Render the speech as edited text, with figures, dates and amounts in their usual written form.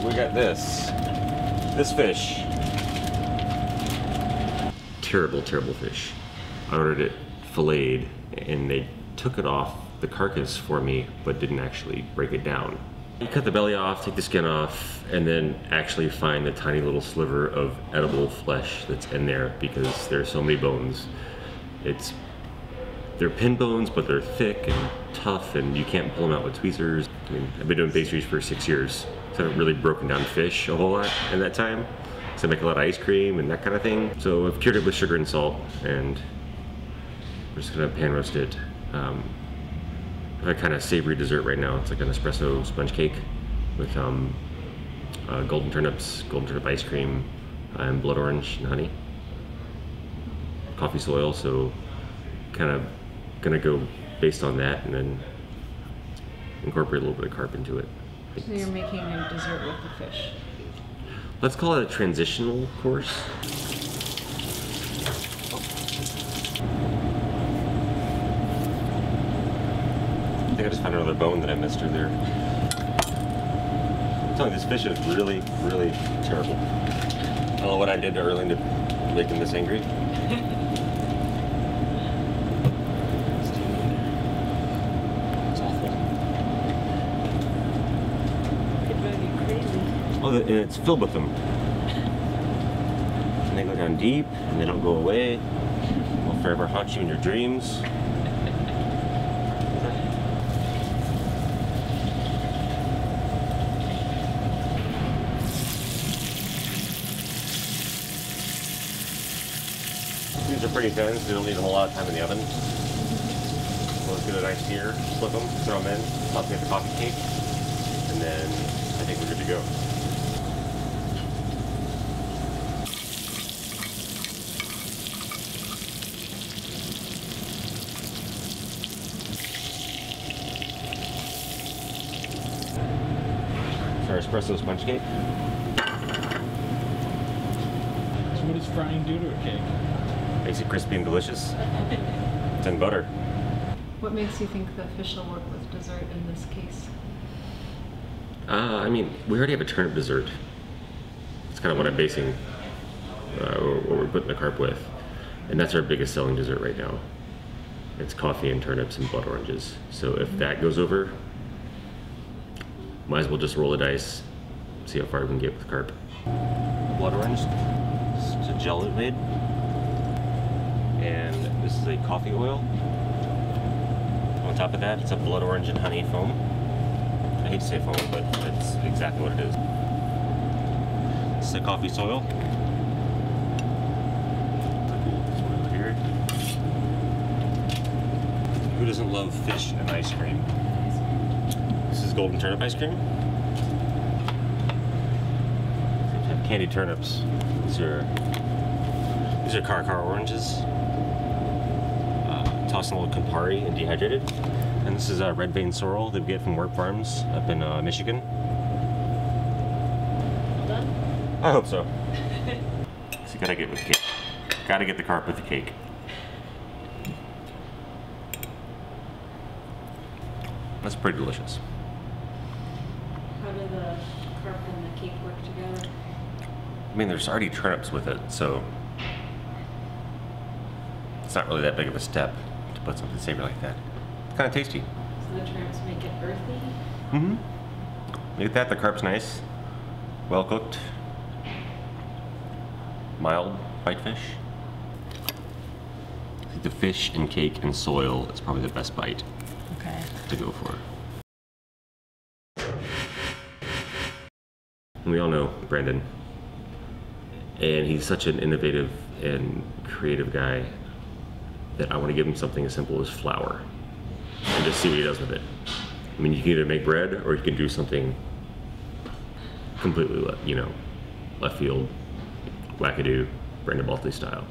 we got this fish. Terrible, terrible fish. I ordered it filleted and they took it off the carcass for me, but didn't actually break it down. You cut the belly off, take the skin off, and then actually find the tiny little sliver of edible flesh that's in there because there's so many bones. They're pin bones, but they're thick and tough, and you can't pull them out with tweezers. I mean, I've been doing pastries for 6 years, so I haven't really broken down fish a whole lot in that time. So I make a lot of ice cream and that kind of thing. So I've cured it with sugar and salt, and we're just gonna pan roast it. I have a kind of savory dessert right now. It's like an espresso sponge cake with golden turnips, golden turnip ice cream, and blood orange and honey. Coffee soil, so kind of gonna go based on that and then incorporate a little bit of carp into it. So you're making a dessert with the fish? Let's call it a transitional course. I think I just found another bone that I missed earlier. I'm telling you, this fish is really, really terrible. I don't know what I did to Erling to make him this angry. It's awful. It drive you crazy. Oh, and it's filled with them. And they go down deep, and they don't go away. They'll forever haunt you in your dreams. These are pretty thin, so you don't need them a lot of time in the oven. So let's get a nice sear, flip them, throw them in, toss them in the coffee cake, and then I think we're good to go. So our espresso sponge cake. So what does frying do to a cake? Makes it crispy and delicious. It's in butter. What makes you think the fish will work with dessert in this case? I mean, we already have a turnip dessert. It's kind of what I'm basing what we're putting the carp with. And that's our biggest selling dessert right now. It's coffee and turnips and blood oranges. So if that goes over, might as well just roll the dice, see how far we can get with the carp. Blood orange, it's a gel it made. And this is a coffee oil. On top of that, it's a blood orange and honey foam. I hate to say foam, but that's exactly what it is. This is a coffee soil. Soil here. Who doesn't love fish and ice cream? This is golden turnip ice cream. They have candied turnips. These are Carp oranges. Tossed in a little Campari and dehydrated. And this is red vein sorrel that we get from Work Farms up in Michigan. Well done? I hope so. So you gotta get with the cake. Gotta get the carp with the cake. That's pretty delicious. How do the carp and the cake work together? I mean, there's already turnips with it, so it's not really that big of a step to put something savory like that. It's kind of tasty. So the turnips make it earthy? Mm-hmm. Look at that, the carp's nice. Well cooked. Mild white fish. I think the fish and cake and soil is probably the best bite to go for. And we all know Brandon. And he's such an innovative and creative guy that I want to give him something as simple as flour and just see what he does with it. I mean, you can either make bread or you can do something completely, left field, wackadoo, Brandon Baltley style.